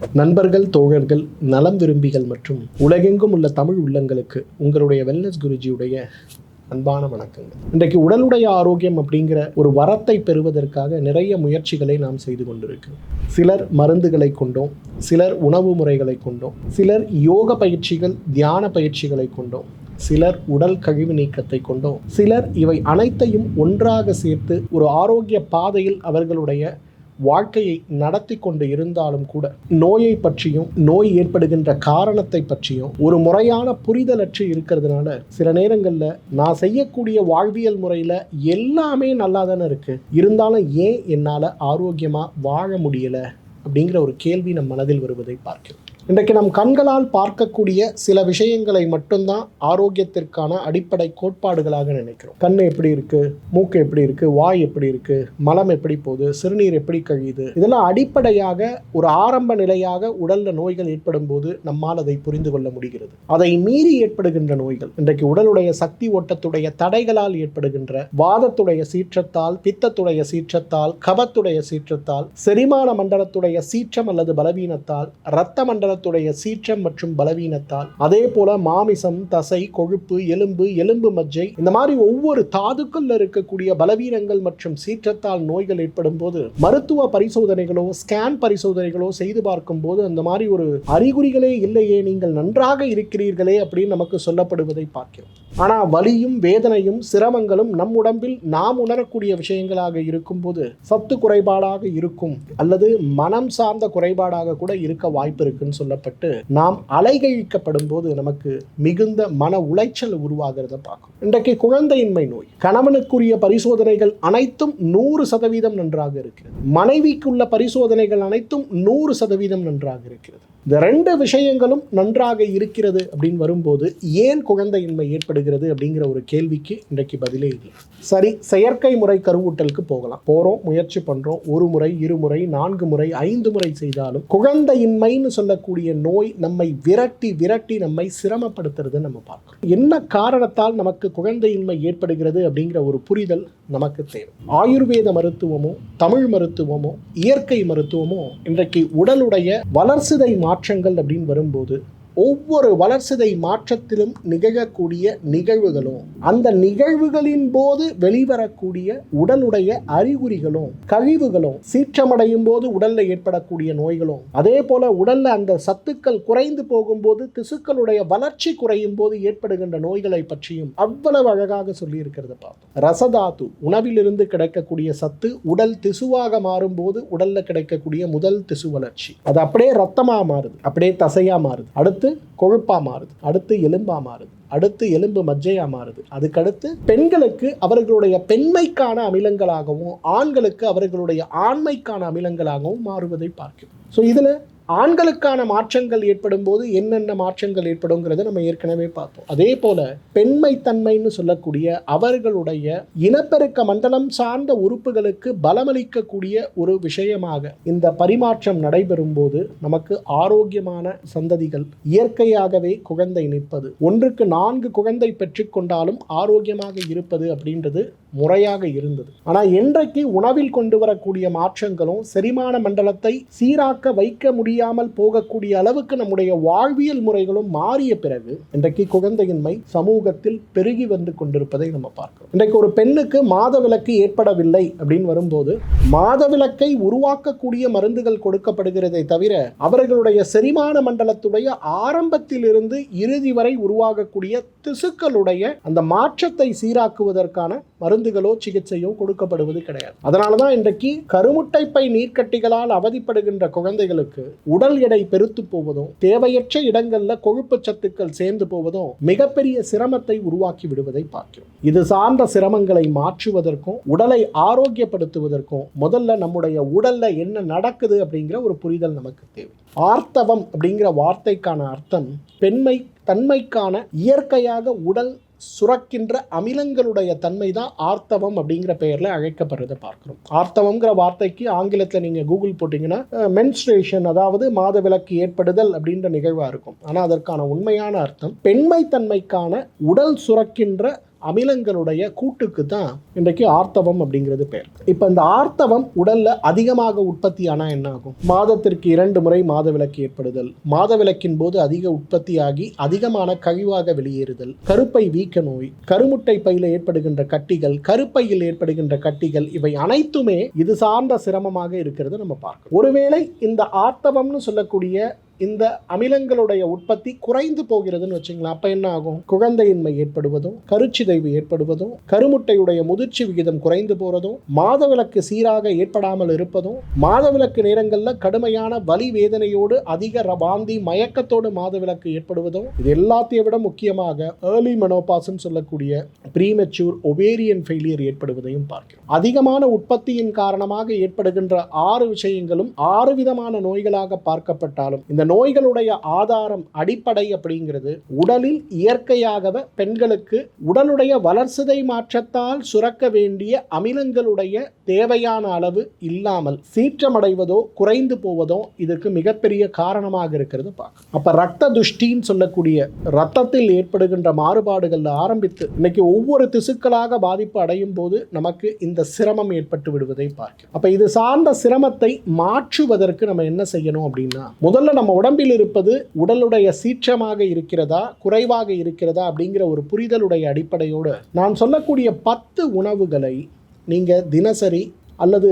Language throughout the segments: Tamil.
நண்பர்கள், தோழர்கள், நலம் விரும்பிகள் மற்றும் உலகெங்கும் உள்ள தமிழ் உள்ளங்களுக்கு உங்களுடைய வெல்னஸ் குருஜியுடைய அன்பான வணக்கங்கள். இன்றைக்கு உடலுடைய ஆரோக்கியம் அப்படிங்கிற ஒரு வரத்தை பெறுவதற்காக நிறைய முயற்சிகளை நாம் செய்து கொண்டிருக்கிறோம். சிலர் மருந்துகளை கொண்டோம், சிலர் உணவு முறைகளை கொண்டோம், சிலர் யோக பயிற்சிகள், தியான பயிற்சிகளை கொண்டோம், சிலர் உடல் கழிவு நீக்கத்தை கொண்டோம், சிலர் இவை அனைத்தையும் ஒன்றாக சேர்த்து ஒரு ஆரோக்கிய பாதையில் அவர்களுடைய வாழ்க்கையை நடத்தி கொண்டு இருந்தாலும் கூட நோயை பற்றியும் நோய் ஏற்படுகின்ற காரணத்தை பற்றியும் ஒரு முறையான புரிதலற்று இருக்கிறதுனால சில நேரங்களில் நான் செய்யக்கூடிய வாழ்வியல் முறையில் எல்லாமே நல்லா தானே இருக்கு, இருந்தாலும் ஏன் என்னால் ஆரோக்கியமாக வாழ முடியலை அப்படிங்கிற ஒரு கேள்வி நம் மனதில் வருவதை பார்க்கிறோம். இன்றைக்கு நம் கண்களால் பார்க்கக்கூடிய சில விஷயங்களை மட்டும்தான் ஆரோக்கியத்திற்கான அடிப்படை கோட்பாடுகளாக நினைக்கிறோம். கண் எப்படி இருக்கு, மூக்கு எப்படி இருக்கு, வாய் எப்படி இருக்கு, மலம் எப்படி போகுது, சிறுநீர் எப்படி கழியுது, இதெல்லாம் அடிப்படையாக ஒரு ஆரம்ப நிலையாக உடல்ல நோய்கள் ஏற்படும் போது நம்மால் அதை புரிந்து கொள்ள முடிகிறது. அதை மீறி ஏற்படுகின்ற நோய்கள் இன்றைக்கு உடலுடைய சக்தி ஓட்டத்துடைய தடைகளால் ஏற்படுகின்ற வாதத்துடைய சீற்றத்தால், பித்தத்துடைய சீற்றத்தால், கபத்துடைய சீற்றத்தால், செரிமான மண்டலத்துடைய சீற்றம் அல்லது பலவீனத்தால், இரத்த மண்டல சீற்றம் மற்றும் பலவீனத்தால், அதே போல மாமிசம், தசை, கொழுப்பு, எலும்பு மஜ்ஜை, இந்த மாதிரி ஒவ்வொரு தாதுக்கள்ல இருக்கக்கூடிய பலவீனங்கள் மற்றும் சீற்றத்தால் நோய்கள் ஏற்படும் போது மருத்துவ பரிசோதனைகளோ ஸ்கேன் பரிசோதனைகளோ செய்து பார்க்கும் போது அந்த மாதிரி ஒரு அறிகுறிகளே இல்லையே, நீங்கள் நன்றாக இருக்கிறீர்களே அப்படின்னு நமக்கு சொல்லப்படுவதை பார்க்கிறோம். ஆனா வலியும் வேதனையும் சிரமங்களும் நம் உடம்பில் நாம் உணரக்கூடிய விஷயங்களாக இருக்கும் போது சத்து குறைபாடாக இருக்கும் அல்லது மனம் சார்ந்த குறைபாடாக கூட இருக்க வாய்ப்பு இருக்குன்னு சொல்லப்பட்டு நாம் அலைகழிக்கப்படும் போது நமக்கு மிகுந்த மன உளைச்சல் உருவாகிறத பார்க்கும். இன்றைக்கு குழந்தையின்மை நோய், கணவனுக்குரிய பரிசோதனைகள் அனைத்தும் 100% நன்றாக இருக்கிறது, மனைவிக்குள்ள பரிசோதனைகள் அனைத்தும் 100% நன்றாக இருக்கிறது. இந்த ரெண்டு விஷயங்களும் நன்றாக இருக்கிறது அப்படின்னு வரும்போது ஏன் குழந்தையின்மை ஏற்படுகிறது அப்படிங்கிற ஒரு கேள்விக்கு இன்றைக்கு பதிலே இல்லை. சரி, செயற்கை முறை கருவூட்டலுக்கு போறோம், முயற்சி பண்றோம், 1 முறை 2 முறை 4 முறை 5 முறை செய்தாலும் குழந்தையின்மைன்னு சொல்லக்கூடிய நோய் நம்மை விரட்டி நம்மை சிரமப்படுத்துறது நம்ம பார்க்கிறோம். என்ன காரணத்தால் நமக்கு குழந்தையின்மை ஏற்படுகிறது அப்படிங்கிற ஒரு புரிதல் நமக்கு தேவை. ஆயுர்வேத மருத்துவமோ, தமிழ் மருத்துவமோ, இயற்கை மருத்துவமோ இன்றைக்கு உடலுடைய வளர்சிதை மாற்றங்கள் அப்படின்னு வரும்போது ஒவ்வொரு வளர்சிதை மாற்றத்திலும் நிகழக்கூடிய நிகழ்வுகளும் அந்த நிகழ்வுகளின் போது வெளிவரக்கூடிய உடலுடைய அறிகுறிகளும் கழிவுகளும், சீற்றமடையும் போது உடல்ல ஏற்படக்கூடிய நோய்களும், அதே போல உடல்ல அந்த சத்துக்கள் குறைந்து போகும்போது திசுக்களுடைய வளர்ச்சி குறையும் போது ஏற்படுகின்ற நோய்களை பற்றியும் அவ்வளவு அழகாக சொல்லி இருக்கிறத பார்த்தோம். ரசதாத்து, உணவிலிருந்து கிடைக்கக்கூடிய சத்து உடல் திசுவாக மாறும் போது உடல்ல கிடைக்கக்கூடிய முதல் திசு வளர்ச்சி, அது அப்படியே ரத்தமா மாறுது, அப்படியே தசையா மாறுது, அடுத்து கொழுப்பா மாறுது, அடுத்து எலும்பா மாறுது, அடுத்து எலும்பு மஜ்ஜையா மாறுது, அதுக்கடுத்து பெண்களுக்கு அவர்களுடைய பெண்மைக்கான அமிலங்களாகவும் ஆண்களுக்கு அவர்களுடைய ஆண்மைக்கான அமிலங்களாகவும் மாறுவதை பார்க்கிறோம். ஸோ இதுல ஆண்களுக்கான மாற்றங்கள் ஏற்படும் போது என்னென்ன மாற்றங்கள் ஏற்படுங்கிறத நம்ம ஏற்கனவே பார்த்தோம். அதே போல பெண்மைத்தன்மைன்னு சொல்லக்கூடிய அவர்களுடைய இனப்பெருக்க மண்டலம் சார்ந்த உறுப்புகளுக்கு பலமளிக்கக்கூடிய ஒரு விஷயமாக இந்த பரிமாற்றம் நடைபெறும் போது நமக்கு ஆரோக்கியமான சந்ததிகள், இயற்கையாகவே குழந்தை நிற்பது, 1க்கு 4 குழந்தை பெற்றுக்கொண்டாலும் ஆரோக்கியமாக இருப்பது அப்படின்றது முறையாக இருந்தது. ஆனால் என்றைக்கு உணவில் கொண்டு வரக்கூடிய மாற்றங்களும் செரிமான மண்டலத்தை சீராக்க வைக்க முடியாமல் போகக்கூடிய அளவுக்கு நம்முடைய வாழ்வியல் முறைகளும் மாறிய பிறகு இன்றைக்கு குழந்தையின்மை சமூகத்தில் பெருகி வந்து கொண்டிருப்பதை நம்ம பார்க்கிறோம். இன்றைக்கு ஒரு பெண்ணுக்கு மாதவிலக்கு ஏற்படவில்லை அப்படின்னு வரும்போது மாதவிலக்கை உருவாக்கக்கூடிய மருந்துகள் கொடுக்கப்படுகிறதை தவிர அவர்களுடைய செரிமான மண்டலத்துடைய ஆரம்பத்தில் இருந்து இறுதி வரை உருவாகக்கூடிய திசுக்களுடைய அந்த மாற்றத்தை சீராக்குவதற்கான மருந்துகளோ சிகிச்சையோ கொடுக்கப்படுவது கிடையாது. அதனாலதான் இன்றைக்கு கருமுட்டைப்பை நீர்க்கட்டிகளால் அவதிப்படுகின்ற குழந்தைகளுக்கு உடல் எடை பெருத்து போவதும் தேவையற்ற இடங்கள்ல கொழுப்பு சத்துக்கள் சேர்ந்து போவதும் மிகப்பெரிய சிரமத்தை உருவாக்கி விடுவதை பார்க்கிறோம். இது சார்ந்த சிரமங்களை மாற்றுவதற்கும் உடலை ஆரோக்கியப்படுத்துவதற்கும் முதல்ல நம்முடைய உடல்ல என்ன நடக்குது அப்படிங்கிற ஒரு புரிதல் நமக்கு தேவை. ஆர்த்தவம் அப்படிங்கிற வார்த்தைக்கான அர்த்தம் பெண்மை தன்மைக்கான இயற்கையாக உடல் சுரக்கின்ற அமிலங்களுடைய தன்மை தான் ஆர்த்தவம் அப்படிங்கிற பெயர்ல அழைக்கப்படுறதை பார்க்கிறோம். ஆர்த்தவம்ங்கிற வார்த்தைக்கு ஆங்கிலத்தில் நீங்க கூகுள் போட்டீங்கன்னா மென்ஸ்ட்ரேஷன், அதாவது மாதவிலக்கு ஏற்படுதல் அப்படின்ற நிகழ்வா இருக்கும். ஆனா அதற்கான உண்மையான அர்த்தம் பெண்மை தன்மைக்கான உடல் சுரக்கின்ற அமிலங்களுடைய கூட்டுக்கு தான் இன்றைக்கு ஆர்த்தவம் அப்படிங்கிறது பேர். இப்போ இந்த ஆர்த்தவம் உடல்ல அதிகமாக உற்பத்தி ஆனால் என்ன ஆகும்? மாதத்திற்கு 2 முறை மாதவிலக்கு ஏற்படுதல், மாதவிலக்கின் போது அதிக உற்பத்தியாகி அதிகமான கழிவாக வெளியேறுதல், கருப்பை வீக்க நோய், கருமுட்டை பையில் ஏற்படுகின்ற கட்டிகள், கருப்பையில் ஏற்படுகின்ற கட்டிகள், இவை அனைத்துமே இது சார்ந்த சிரமமாக இருக்கிறது நம்ம பார்க்கணும். ஒருவேளை இந்த ஆர்த்தவம்னு சொல்லக்கூடிய இந்த அமிலங்களுடைய உற்பத்தி குறைந்து போகிறதுன்னு வச்சுங்களா, அப்ப என்ன ஆகும்? குழந்தையின்மை ஏற்படுவதும், கருச்சிதைவு ஏற்படுவதும், கருமுட்டையுடைய முதிர்ச்சி விகிதம் குறைந்து போறதும், மாதவிலக்கு சீராக ஏற்படாமல் இருப்பதும், மாதவிலக்கு நேரங்களில் கடுமையான வலி வேதனையோடு அதிக வாந்தி மயக்கத்தோடு மாதவிலக்கு ஏற்படுவதும், இது எல்லாத்தையும் விட முக்கியமாக ஏர்லி மெனோபாஸ்ன்னு சொல்லக்கூடிய ப்ரீமெச்சூர் ஒவேரியன் ஃபெயிலியர் ஏற்படுவதையும் பார்க்கிறோம். அதிகமான உற்பத்தியின் காரணமாக ஏற்படுகின்ற 6 விஷயங்களும் 6 விதமான நோய்களாக பார்க்கப்பட்டாலும் இந்த நோய்களுடைய ஆதாரம் அடிப்படை அப்படிங்கிறது உடலில் இயற்கையாகவே பெண்களுக்கு உடலுடைய வளர்சிதை மாற்றத்தால் சுரக்க வேண்டிய அமிலங்களுடைய தேவையான அளவு இல்லாமல் சீற்றமடைவதோ குறைந்து போவதோ இதற்கு மிகப்பெரிய காரணமாக இருக்கிறது பார்க்க. அப்ப ரத்த துஷ்டின்னு சொல்லக்கூடிய ரத்தத்தில் ஏற்படுகின்ற மாறுபாடுகள் ஆரம்பித்து இன்னைக்கு ஒவ்வொரு திசுக்களாக பாதிப்பு அடையும் போது நமக்கு இந்த சிரமம் ஏற்பட்டு விடுவதை பார்க்க. அப்ப இது சார்ந்த சிரமத்தை மாற்றுவதற்கு நம்ம என்ன செய்யணும் அப்படின்னா, முதல்ல நம்ம உடம்பில் இருப்பது உடலுடைய சீற்றமாக இருக்கிறதா குறைவாக இருக்கிறதா அப்படிங்கிற ஒரு புரிதலுடைய அடிப்படையோடு நான் சொல்லக்கூடிய 10 உணவுகளை நீங்க தினசரி அல்லது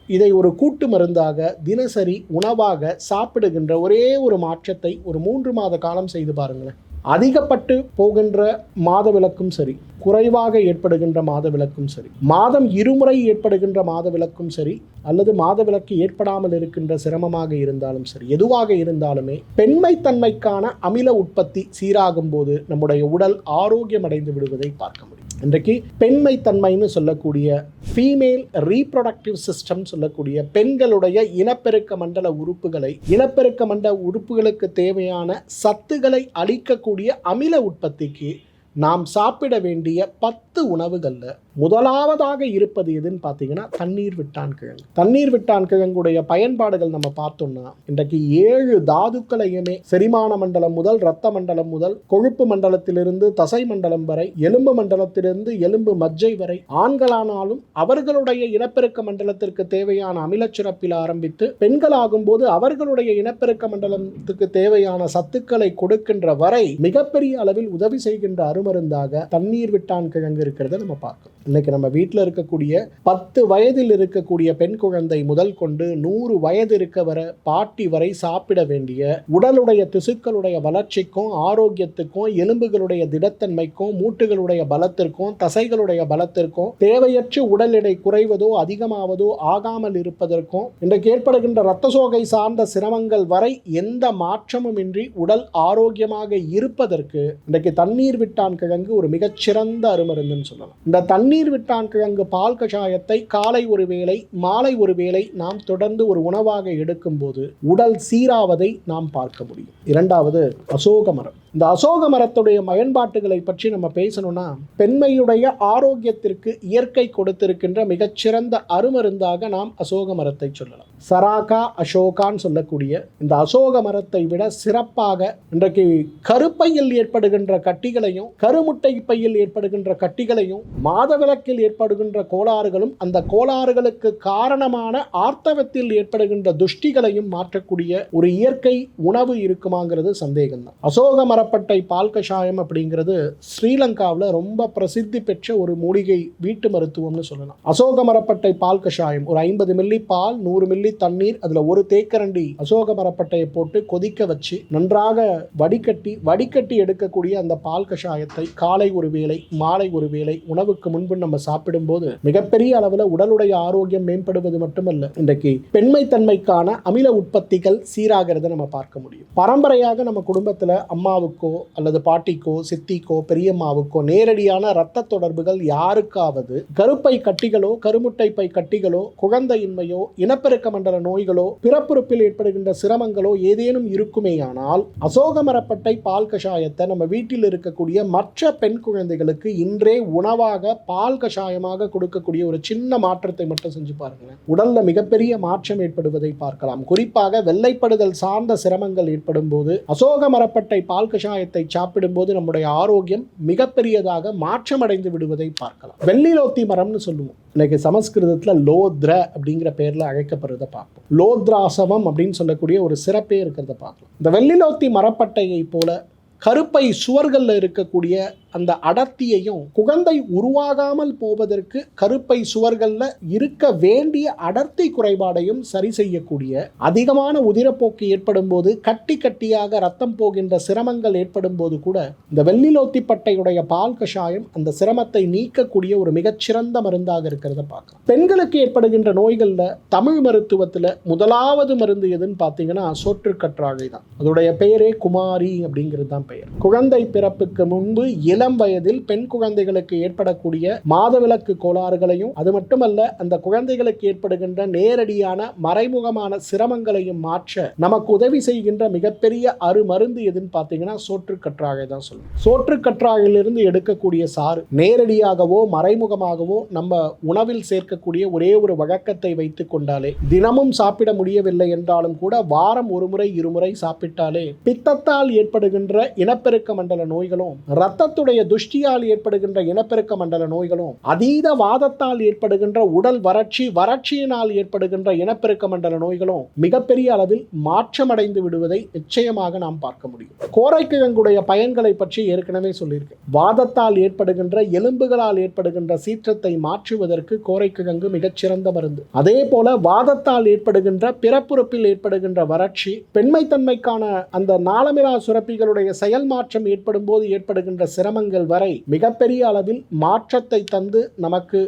இதை ஒரு கூட்டு மருந்தாக தினசரி உணவாக சாப்பிடுகின்ற ஒரே ஒரு மாற்றத்தை ஒரு 3 மாத காலம் செய்து பாருங்களேன். அதிகப்பட்டு போகின்ற மாதவிலக்கும் சரி, குறைவாக ஏற்படுகின்ற மாதவிலக்கும் சரி, மாதம் 2 முறை ஏற்படுகின்ற மாதவிலக்கும் சரி, அல்லது மாதவிலக்கு ஏற்படாமல் இருக்கின்ற சிரமமாக இருந்தாலும் சரி, எதுவாக இருந்தாலுமே பெண்மைத்தன்மைக்கான அமில உற்பத்தி சீராகும் போது நம்முடைய உடல் ஆரோக்கியம் அடைந்து விடுவதை பார்க்க முடியும். இன்றைக்கு பெண்மைத்தன்மைன்னு சொல்லக்கூடிய ஃபீமேல் ரீப்ரொடக்டிவ் சிஸ்டம் சொல்லக்கூடிய பெண்களுடைய இனப்பெருக்க மண்டல உறுப்புகளை, இனப்பெருக்க மண்டல உறுப்புகளுக்கு தேவையான சத்துக்களை அளிக்கக்கூடிய அமில உற்பத்திக்கு நாம் சாப்பிட வேண்டிய 10 உணவுகள்ல முதலாவதாக இருப்பது எதுன்னு பார்த்தீங்கன்னா தண்ணீர் விட்டான் கிழங்கு. தண்ணீர் விட்டான் கிழங்குடைய பயன்பாடுகள் நம்ம பார்த்தோம்னா இன்றைக்கு 7 தாதுக்களையுமே செரிமான மண்டலம் முதல் இரத்த மண்டலம் முதல் கொழுப்பு மண்டலத்திலிருந்து தசை மண்டலம் வரை, எலும்பு மண்டலத்திலிருந்து எலும்பு மஜ்ஜை வரை, ஆண்களானாலும் அவர்களுடைய இனப்பெருக்க மண்டலத்திற்கு தேவையான அமிலச்சுரப்பில் ஆரம்பித்து பெண்களாகும் போது அவர்களுடைய இனப்பெருக்க மண்டலத்துக்கு தேவையான சத்துக்களை கொடுக்கின்ற வரை மிகப்பெரிய அளவில் உதவி செய்கின்ற அருமருந்தாக தண்ணீர் விட்டான் கிழங்கு இருக்கிறத நம்ம பார்க்கணும். இன்னைக்கு நம்ம வீட்டில் இருக்கக்கூடிய 10 வயதில் இருக்கக்கூடிய பெண் குழந்தை முதல் கொண்டு 100 வயது இருக்க வர பாட்டி வரை சாப்பிட வேண்டிய உடலுடைய திசுக்களுடைய வளர்ச்சிக்கும் ஆரோக்கியத்துக்கும் எலும்புகளுடைய திடத்தன்மைக்கும் மூட்டுகளுடைய பலத்திற்கும் தசைகளுடைய பலத்திற்கும் தேவையற்ற உடல் எடை குறைவதோ அதிகமாவதோ ஆகாமல் இருப்பதற்கும் இன்றைக்கு ஏற்படுகின்ற இரத்த சோகை சார்ந்த சிரமங்கள் வரை எந்த மாற்றமும் இன்றி உடல் ஆரோக்கியமாக இருப்பதற்கு இன்றைக்கு தண்ணீர் விட்டான் கிழங்கு ஒரு மிகச்சிறந்த அருமருந்துன்னு சொல்லலாம். இந்த தண்ணீர் விட்டான் கிழங்கு பால் கஷாயத்தை காலை ஒரு வேளை மாலை ஒரு வேளை நாம் தொடர்ந்து ஒரு உணவாக எடுக்கும் போது உடல் சீராவதை நாம் பார்க்க முடியும். இரண்டாவது அசோக மரம். இந்த அசோக மரத்துடைய பயன்பாட்டுகளை பற்றி நம்ம பேசணும்னா பெண்மையுடைய ஆரோக்கியத்திற்கு இயற்கை கொடுத்திருக்கின்ற மிகச்சிறந்த அருமருந்தாக நாம் அசோக மரத்தை சொல்லலாம். சராகா அசோகான்னு சொல்லக்கூடிய இந்த அசோக மரத்தை விட சிறப்பாக இன்றைக்கு கருப்பையில் ஏற்படுகின்ற கட்டிகளையும் கருமுட்டை பையில் ஏற்படுகின்ற கட்டிகளையும் மாதவிலக்கில் ஏற்படுகின்ற கோளாறுகளும் அந்த கோளாறுகளுக்கு காரணமான ஆர்த்தவத்தில் ஏற்படுகின்ற துஷ்டிகளையும் மாற்றக்கூடிய ஒரு இயற்கை உணவு இருக்குமாங்கிறது சந்தேகம் தான். அசோக மரப்பட்டை பால் கஷாயம் அப்படிங்கிறது ஸ்ரீலங்காவில் ரொம்ப பிரசித்தி பெற்ற ஒரு மூலிகை வீட்டு மருத்துவம்னு சொல்லலாம். அசோக மரப்பட்டை பால் கஷாயம் ஒரு 50 மில்லி பால் 100 மில்லி தண்ணீர் அதுல ஒரு தேக்கரண்டி அசோக மரப்பட்டையை போட்டு கொதிக்க வச்சு நன்றாக வடிகட்டி எடுக்கக்கூடிய அந்த பால் கஷாயத்தை காலை ஒரு வேளை மாலை ஒரு வேளை உணவுக்கு முன்பு நம்ம சாப்பிடும் போது மிகப்பெரிய அளவில் உடலுடைய ஆரோக்கியம் மேம்படுவது மட்டுமல்ல, இன்றைக்கு பெண்மை தன்மைக்கான அமில உற்பத்திகள் சீராகிறத நம்ம பார்க்க முடியும். பரம்பரையாக நம்ம குடும்பத்தில் அம்மாவுக்கோ அல்லது பாட்டிக்கோ சித்திக்கோ பெரியம்மாவுக்கோ நேரடியான இரத்த தொடர்புகள் யாருக்காவது கருப்பை கட்டிகளோ கருமுட்டை பை கட்டிகளோ குழந்தையின்மையோ இனப்பெருக்க மண்டல நோய்களோ பிறப்புறுப்பில் ஏற்படுகின்ற சிரமங்களோ ஏதேனும் இருக்குமேயானால் அசோக மரப்பட்டை பால் கஷாயத்தை நம்ம வீட்டில் இருக்கக்கூடிய மற்ற பெண் குழந்தைகளுக்கு இன்றே உணவாக பால் கஷாயமாக கொடுக்கக்கூடிய ஒரு சின்ன மாற்றத்தை மட்டும் செஞ்சு பாருங்களேன். உடல்ல மிகப்பெரிய மாற்றம் ஏற்படுவதை பார்க்கலாம். குறிப்பாக வெள்ளைப்படுதல் சார்ந்த சிரமங்கள் ஏற்படும் போது அசோக மரப்பட்டை பால் கஷாயத்தை சாப்பிடும்போது நம்முடைய ஆரோக்கியம் மிகப்பெரியதாக மாற்றமடைந்து விடுவதை பார்க்கலாம். வெள்ளிலோத்தி மரம்னு சொல்லுவோம், இன்னைக்கு சமஸ்கிருதத்தில் லோத்ர அப்படிங்கிற பேரில் அழைக்கப்படுறதை பார்ப்போம். லோத்ராசவம் அப்படின்னு சொல்லக்கூடிய ஒரு சிறப்பே இருக்கிறத பார்க்கலாம். இந்த வெள்ளிலோத்தி மரப்பட்டையை போல கருப்பை சுவர்களில் இருக்கக்கூடிய அந்த அடர்த்தியையும் குழந்தை உருவாகாமல் போவதற்கு கருப்பை சுவர்களில் இருக்க வேண்டிய அடர்த்தி குறைபாடையும் சரி செய்யக்கூடிய, அதிகமான உதிரப்போக்கு ஏற்படும் போது கட்டி கட்டியாக ரத்தம் போகின்ற சிரமங்கள் ஏற்படும் போது கூட இந்த வெள்ளிலோத்தி பட்டையுடைய பால் கஷாயம் அந்த சிரமத்தை நீக்கக்கூடிய ஒரு மிகச்சிறந்த மருந்தாக இருக்கிறத பார்க்கலாம். பெண்களுக்கு ஏற்படுகின்ற நோய்களில் தமிழ் மருத்துவத்தில் முதலாவது மருந்து எதுன்னு பார்த்தீங்கன்னா சோற்றுக்கற்றாழை தான். அதோடைய பெயரே குமாரி அப்படிங்கிறது தான் பெயர். குழந்தை பிறப்புக்கு முன்பு இளம் வயதில் பெண் குழந்தைகளுக்கு ஏற்படக்கூடிய மாதவிலக்கு கோளாறுகளையும், அது மட்டுமல்ல அந்த குழந்தைகளுக்கு ஏற்படுகின்ற நேரடியான மறைமுகமான சிரமங்களையும் மாற்ற நமக்கு உதவி செய்கின்ற மிகப்பெரிய அருமருந்து எதுன்னு பார்த்தீங்கன்னா சோற்றுக்கற்றாழை தான் சொல்லுவோம். சோற்றுக்கற்றாழையிலிருந்து எடுக்கக்கூடிய சாறு நேரடியாகவோ மறைமுகமாகவோ நம்ம உணவில் சேர்க்கக்கூடிய ஒரே ஒரு வழக்கத்தை வைத்துக் கொண்டாலே, தினமும் சாப்பிட முடியவில்லை என்றாலும் கூட வாரம் ஒரு முறை இருமுறை சாப்பிட்டாலே பித்தத்தால் ஏற்படுகின்ற இனப்பெருக்க மண்டல நோய்களும், இரத்தத்துடைய துஷ்டியால் ஏற்படுகின்ற இனப்பெருக்க மண்டல நோய்களும், அதீத வாதத்தால் ஏற்படுகின்ற உடல் வறட்சியினால் ஏற்படுகின்ற இனப்பெருக்க மண்டல நோய்களும் மிகப்பெரிய அளவில் மாற்றமடைந்து விடுவதை நிச்சயமாக நாம் பார்க்க முடியும். கோரைக்கிழங்குடைய பயன்களை பற்றி ஏற்கனவே சொல்லியிருக்கேன். வாதத்தால் ஏற்படுகின்ற, எலும்புகளால் ஏற்படுகின்ற சீற்றத்தை மாற்றுவதற்கு கோரைக்கிழங்கு மிகச்சிறந்த மருந்து. அதே போல வாதத்தால் ஏற்படுகின்ற, பிறப்புறுப்பில் ஏற்படுகின்ற வறட்சி, பெண்மைத்தன்மைக்கான அந்த நாளமிலா சுரப்பிகளுடைய செயல் மாற்றம் ஏற்படும் போது ஏற்படுகின்ற சிரமங்கள் வரை மிகப்பெரிய அளவில் மாற்றத்தை தந்து நமக்கு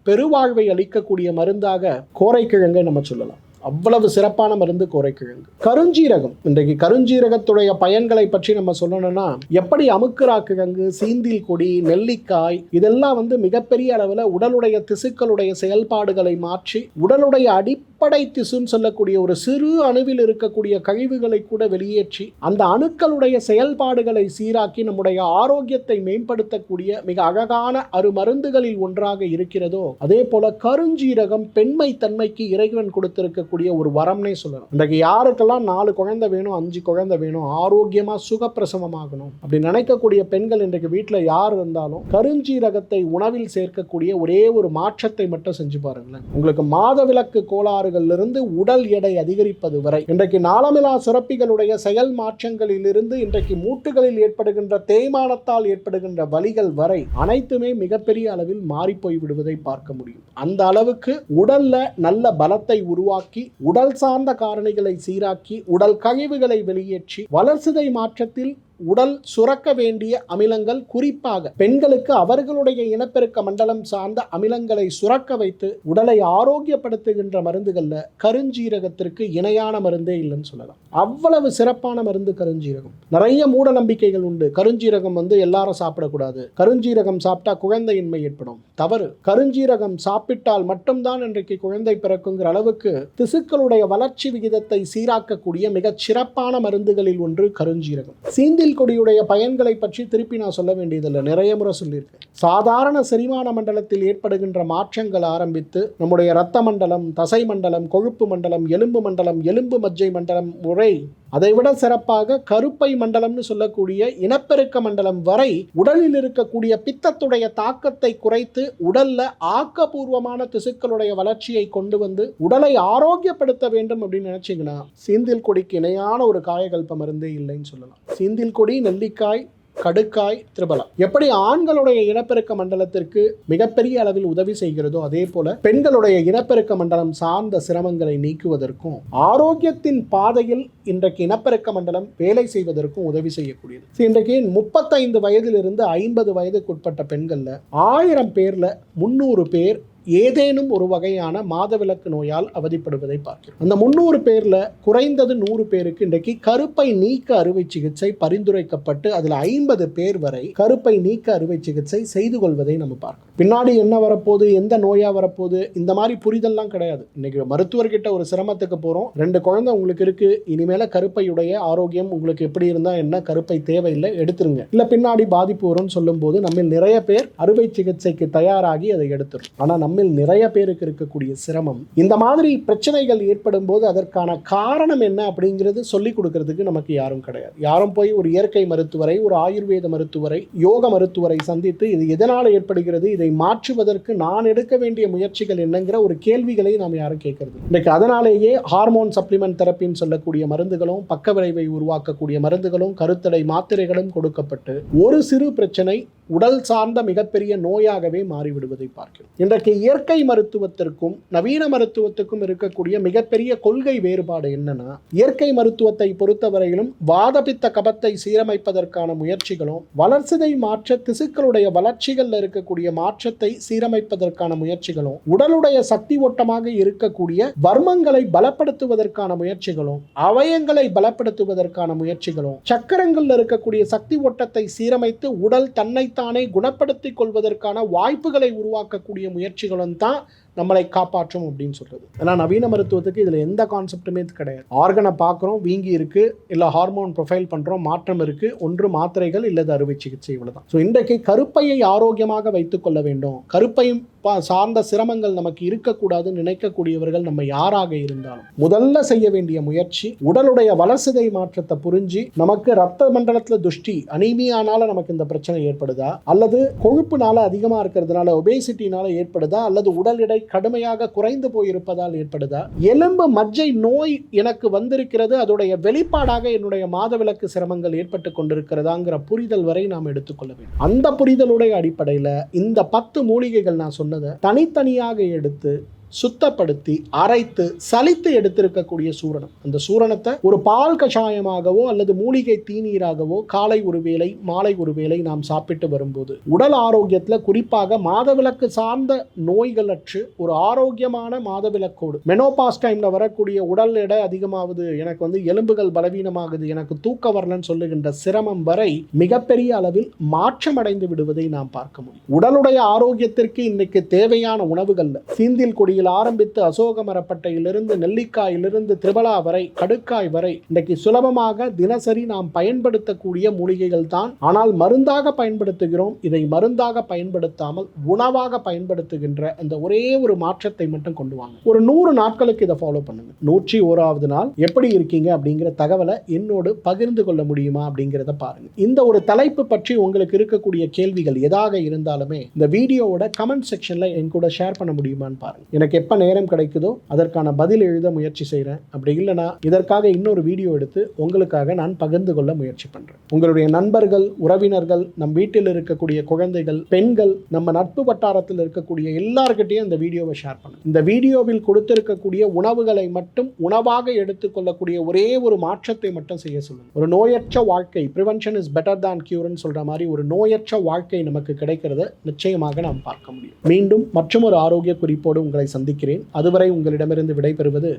பெருவாழ்வை அளிக்கக்கூடிய மருந்தாக கோரைக்கிழங்கை நம்ம சொல்லலாம். அவ்வளவு சிறப்பான மருந்து கோரைக்கிழங்கு. கருஞ்சீரகம், இன்றைக்கு கருஞ்சீரகத்துடைய பயன்களை பற்றி நம்ம சொல்லணும்னா, எப்படி அமுக்குரா கிழங்கு, சீந்தில் கொடி, நெல்லிக்காய் இதெல்லாம் மிகப்பெரிய அளவில் உடலுடைய திசுக்களுடைய செயல்பாடுகளை மாற்றி உடலுடைய அடிப்படை திசுன்னு சொல்லக்கூடிய ஒரு சிறு அணுவில் இருக்கக்கூடிய கழிவுகளை கூட வெளியேற்றி அந்த அணுக்களுடைய செயல்பாடுகளை சீராக்கி நம்முடைய ஆரோக்கியத்தை மேம்படுத்தக்கூடிய மிக அழகான அருமருந்துகளில் ஒன்றாக இருக்கிறதோ, அதே போல கருஞ்சீரகம் பெண்மை தன்மைக்கு இறைவன் கொடுத்திருக்க ஒரு வரம்னே சொல்லலாம். இன்றைக்கு யாருக்கெல்லாம் 4 குழந்தை வேணும், 5 குழந்தை வேணும், ஆரோக்கியமா சுகப்பிரசவமாகணும் அப்படி நினைக்கக்கூடிய பெண்கள் இன்றைக்கு வீட்டில் யார் இருந்தாலும் கருஞ்சீரகத்தை உணவில் சேர்க்கக்கூடிய ஒரே ஒரு மாற்றத்தை மட்டும் செஞ்சு பாருங்களேன். உங்களுக்கு மாதவிலக்கு கோளாறுகளிலிருந்து உடல் எடை அதிகரிப்பது வரை, இன்றைக்கு நாளமிலா சுரப்பிகளுடைய செயல் மாற்றங்களில் இருந்து இன்றைக்கு மூட்டுகளில் ஏற்படுகின்ற தேய்மானத்தால் ஏற்படுகின்ற வலிகள் வரை அனைத்துமே மிகப்பெரிய அளவில் மாறி போய் விடுவதை பார்க்க முடியும். அந்த அளவுக்கு உடல்ல நல்ல பலத்தை உருவாக்கி, உடல் சார்ந்த காரணிகளை சீராக்கி, உடல் கழிவுகளை வெளியேற்றி, வளர்சிதை மாற்றத்தில் உடல் சுரக்க வேண்டிய அமிலங்கள், குறிப்பாக பெண்களுக்கு அவர்களுடைய இனப்பெருக்க மண்டலம் சார்ந்த அமிலங்களை சுரக்க வைத்து உடலை ஆரோக்கியப்படுத்துகின்ற மருந்துகள்ல கருஞ்சீரகத்திற்கு இணையான மருந்தே இல்லைன்னு சொல்லலாம். அவ்வளவு சிறப்பான மருந்து கருஞ்சீரகம். நிறைய மூட நம்பிக்கைகள் உண்டு. கருஞ்சீரகம் எல்லாரும் சாப்பிடக்கூடாது, கருஞ்சீரகம் சாப்பிட்டா குழந்தையின்மை ஏற்படும். தவறு. கருஞ்சீரகம் சாப்பிட்டால் மட்டும்தான் இன்றைக்கு குழந்தை பிறக்குங்கிற அளவுக்கு திசுக்களுடைய வளர்ச்சி விகிதத்தை சீராக்கக்கூடிய மிகச் சிறப்பான மருந்துகளில் ஒன்று கருஞ்சீரகம். சீந்தில் கொடியுடைய பயன்களை பற்றி திருப்பி நான் சொல்ல வேண்டியதில்லை, நிறைய முறை சொல்லியிருக்கேன். சாதாரண செரிமான மண்டலத்தில் ஏற்படுகின்ற மாற்றங்கள் ஆரம்பித்து நம்முடைய இரத்த மண்டலம், தசை மண்டலம், கொழுப்பு மண்டலம், எலும்பு மண்டலம், எலும்பு மஜ்ஜை மண்டலம் முறை, அதைவிட சிறப்பாக கருப்பை மண்டலம்னு சொல்லக்கூடிய இனப்பெருக்க மண்டலம் வரை உடலில் இருக்கக்கூடிய பித்தத்துடைய தாக்கத்தை குறைத்து உடல்ல ஆக்கப்பூர்வமான திசுக்களுடைய வளர்ச்சியை கொண்டு வந்து உடலை ஆரோக்கியப்படுத்த வேண்டும் அப்படின்னு நினைச்சீங்கன்னா சீந்தில் கொடிக்கு இணையான ஒரு காயகல்ப மருந்தே இல்லைன்னு சொல்லலாம். சீந்தில் கொடி, நெல்லிக்காய், கடுக்காய், திரிபலம் எப்படி ஆண்களுடைய இனப்பெருக்க மண்டலத்திற்கு மிகப்பெரிய அளவில் உதவி செய்கிறதோ, அதே போல பெண்களுடைய இனப்பெருக்க மண்டலம் சார்ந்த சிரமங்களை நீக்குவதற்கும் ஆரோக்கியத்தின் பாதையில் இன்றைக்கு இனப்பெருக்க மண்டலம் வேலை செய்வதற்கும் உதவி செய்யக்கூடியது. இன்றைக்கு 35 வயதிலிருந்து 50 வயதுக்குட்பட்ட பெண்கள்ல 1000 பேர்ல 300 பேர் ஏதேனும் ஒரு வகையான மாதவிலக்கு நோயால் அவதிப்படுவதை பார்க்கிறோம். அந்த 300 பேர்ல குறைந்தது 100 பேருக்கு இன்றைக்கு கருப்பை நீக்க அறுவை சிகிச்சை பரிந்துரைக்கப்பட்டு அதில் 50 பேர் வரை கருப்பை நீக்க அறுவை சிகிச்சை செய்து கொள்வதை நம்ம பார்க்கிறோம். பின்னாடி என்ன வரப்போகுது, எந்த நோயா வரப்போகுது, இந்த மாதிரி புரிதல்லாம் கிடையாது. இன்னைக்கு மருத்துவர்கிட்ட ஒரு சிரமத்துக்கு போறோம், 2 குழந்தை உங்களுக்கு இருக்கு, இனிமேல கருப்பையுடைய ஆரோக்கியம் உங்களுக்கு எப்படி இருந்தா என்ன, கருப்பை தேவையில்லை, எடுத்துருங்க, இல்ல பின்னாடி பாதிப்பு வரும்னு சொல்லும் போது நம்ம நிறைய பேர் அறுவை சிகிச்சைக்கு தயாராகி அதை எடுத்துரும். ஆனா நம்ம நம்மில் நிறைய பேருக்கு இருக்கக்கூடிய சிரமம். இந்த மாதிரி பிரச்சனைகள் ஏற்படும் போது அதற்கான காரணம் என்ன அப்படிங்கிறது சொல்லிக் கொடுக்கறதுக்கு நமக்கு யாரும் கிடையாது. யாரும் போய் ஒரு இயற்கை மருத்துவரை, ஒரு ஆயுர்வேத மருத்துவரை, யோக மருத்துவரை சந்தித்து இது எதனால் ஏற்படுகிறது, இதை மாற்றுவதற்கு நான் எடுக்க வேண்டிய முயற்சிகள் என்னங்கிற ஒரு கேள்விகளை நாம் யாரும் கேட்கறது. இன்னைக்கு அதனாலேயே ஹார்மோன் சப்ளிமெண்ட் தெரப்பின்னு சொல்லக்கூடிய மருந்துகளும், பக்க விளைவை உருவாக்கக்கூடிய மருந்துகளும், கருத்தடை மாத்திரைகளும் கொடுக்கப்பட்டு ஒரு சிறு பிரச்சனை உடல் சார்ந்த மிகப்பெரிய நோயாகவே மாறிவிடுவதை பார்க்கிறோம். இன்றைக்கு இயற்கை மருத்துவத்திற்கும் நவீன மருத்துவத்துக்கும் இருக்கக்கூடிய மிகப்பெரிய கொள்கை வேறுபாடு என்னன்னா, இயற்கை மருத்துவத்தை பொறுத்தவரையிலும் வாதபித்த கபத்தை சீரமைப்பதற்கான முயற்சிகளும், வளர்சிதை மாற்ற திசுக்களுடைய வளர்ச்சிகளில் இருக்கக்கூடிய மாற்றத்தை சீரமைப்பதற்கான முயற்சிகளும், உடலுடைய சக்தி ஓட்டமாக இருக்கக்கூடிய வர்மங்களை பலப்படுத்துவதற்கான முயற்சிகளும், அவயங்களை பலப்படுத்துவதற்கான முயற்சிகளும், சக்கரங்களில் இருக்கக்கூடிய சக்தி ஓட்டத்தை சீரமைத்து உடல் தன்னைத்தானே குணப்படுத்திக் கொள்வதற்கான வாய்ப்புகளை உருவாக்கக்கூடிய முயற்சிகளும் தான் நம்மளை காப்பாற்றும் அப்படின்னு சொல்றது. ஏன்னா நவீன மருத்துவத்துக்கு இதில் எந்த கான்செப்டுமே கிடையாது. ஆர்கனை பார்க்குறோம், வீங்கி இருக்கு, இல்லை ஹார்மோன் ப்ரொஃபைல் பண்ணுறோம், மாற்றம் இருக்கு, ஒன்று மாத்திரைகள் இல்லது அறுவை சிகிச்சை, இவ்வளவுதான். ஸோ இன்றைக்கு கருப்பையை ஆரோக்கியமாக வைத்துக் கொள்ள வேண்டும், கருப்பையும் சார்ந்த சிரமங்கள் நமக்கு இருக்கக்கூடாதுன்னு நினைக்கக்கூடியவர்கள் நம்ம யாராக இருந்தாலும் முதல்ல செய்ய வேண்டிய முயற்சி, உடலுடைய வளர்சிதை மாற்றத்தை புரிஞ்சு, நமக்கு ரத்த மண்டலத்தில் துஷ்டி அனீமியானால நமக்கு இந்த பிரச்சனை ஏற்படுதா, அல்லது கொழுப்புனால அதிகமாக இருக்கிறதுனால ஒபேசிட்டினால ஏற்படுதா, அல்லது உடல் எடை கடுமையாக குறைந்து போயிருப்பதால் ஏற்படுதா, எலும்பு மஜ்ஜை நோய் எனக்கு வந்திருக்கிறது, அதோடைய வெளிப்பாடாக என்னுடைய மாதவிலக்கு சிரமங்கள் ஏற்பட்டு கொண்டிருக்கிறதாங்கிற புரிதல் வரை நாம் எடுத்துக்கொள்ள வேண்டும். அந்த புரிதலுடைய அடிப்படையில் இந்த 10 மூலிகைகள் நான் சொன்னதை தனித்தனியாக எடுத்து சுத்தப்படுத்தி அரைத்து சலித்து எடுத்திருக்கக்கூடிய சூரணம், அந்த சூரணத்தை ஒரு பால் கஷாயமாகவோ அல்லது மூலிகை தீநீராகவோ காலை ஒரு வேளை மாலை ஒரு வேளை நாம் சாப்பிட்டு வரும்போது உடல் ஆரோக்கியத்தில், குறிப்பாக மாதவிலக்கு சார்ந்த நோய்கள் அற்று ஒரு ஆரோக்கியமான மாதவிலக்கோடு, மெனோபாஸ் டைம்ல வரக்கூடிய உடல் எடை அதிகமாகுது, எனக்கு எலும்புகள் பலவீனமாகுது, எனக்கு தூக்க வரலன்னு சொல்லுகின்ற சிரமம் வரை மிகப்பெரிய அளவில் மாற்றம் அடைந்து விடுவதை நாம் பார்க்க முடியும். உடலுடைய ஆரோக்கியத்திற்கு இன்னைக்கு தேவையான உணவுகள்ல சீந்தில் கொடி ஆரம்பித்து அசோக மரப்பட்டையிலிருந்து நெல்லிக்காயிலிருந்து திரிபலா வரை, கடுக்காய் வரை இன்னைக்கு சுலபமாக தினசரி நாம் பயன்படுத்தக்கூடிய மூலிகைகள் தான். ஆனால் மருந்தாக பயன்படுத்துகிறோம். இதை மருந்தாக பயன்படுத்தாமல் உணவாக பயன்படுத்துகின்ற அந்த ஒரே ஒரு மாற்றத்தை மட்டும் கொண்டு வாங்க. ஒரு 100 நாட்களுக்கு இதை ஃபாலோ பண்ணுங்க. 101வது நாள் எப்படி இருக்கீங்க அப்படிங்கிற தகவலை என்னோடு பகிர்ந்து கொள்ள முடியுமா அப்படிங்கிறத பாருங்க. இந்த ஒரு தலைப்பு பற்றி உங்களுக்கு இருக்கக்கூடிய கேள்விகள் எதாக இருந்தாலுமே இந்த வீடியோவோட கமெண்ட் செக்ஷன்ல என் கூட ஷேர் பண்ண முடியுமான்னு பாருங்க. எனக்கு எப்போ நேரம் கிடைக்குதோ அதற்கான பதில் எழுத முயற்சி செய்கிறேன். அப்படி இல்லைனா இதற்காக இன்னொரு வீடியோ எடுத்து உங்களுக்காக நான் பகிர்ந்து கொள்ள முயற்சி பண்ணுறேன். உங்களுடைய நண்பர்கள், உறவினர்கள், நம் வீட்டில் இருக்கக்கூடிய குழந்தைகள், பெண்கள், நம்ம நட்பு வட்டாரத்தில் இருக்கக்கூடிய எல்லார்கிட்டையும் இந்த வீடியோவை ஷேர் பண்ணுங்க. இந்த வீடியோவில் கொடுத்திருக்கக்கூடிய உணவுகளை மட்டும் உணவாக எடுத்துக்கொள்ளக்கூடிய ஒரே ஒரு மாற்றத்தை மட்டும் செய்ய சொல்லுங்க. ஒரு நோயற்ற வாழ்க்கை, ப்ரிவென்ஷன் இஸ் பெட்டர் தான் கியூர்னு சொல்ற மாதிரி ஒரு நோயற்ற வாழ்க்கை நமக்கு கிடைக்கிறத நிச்சயமாக நாம் பார்க்க முடியும். மீண்டும் மற்றும் ஒரு ஆரோக்கிய குறிப்போடு உங்களை சந்திக்கிறேன். அதுவரை உங்களிடமிருந்து விடைபெறுவது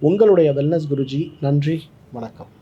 உங்களுடைய வெல்னஸ் குருஜி. நன்றி, வணக்கம்.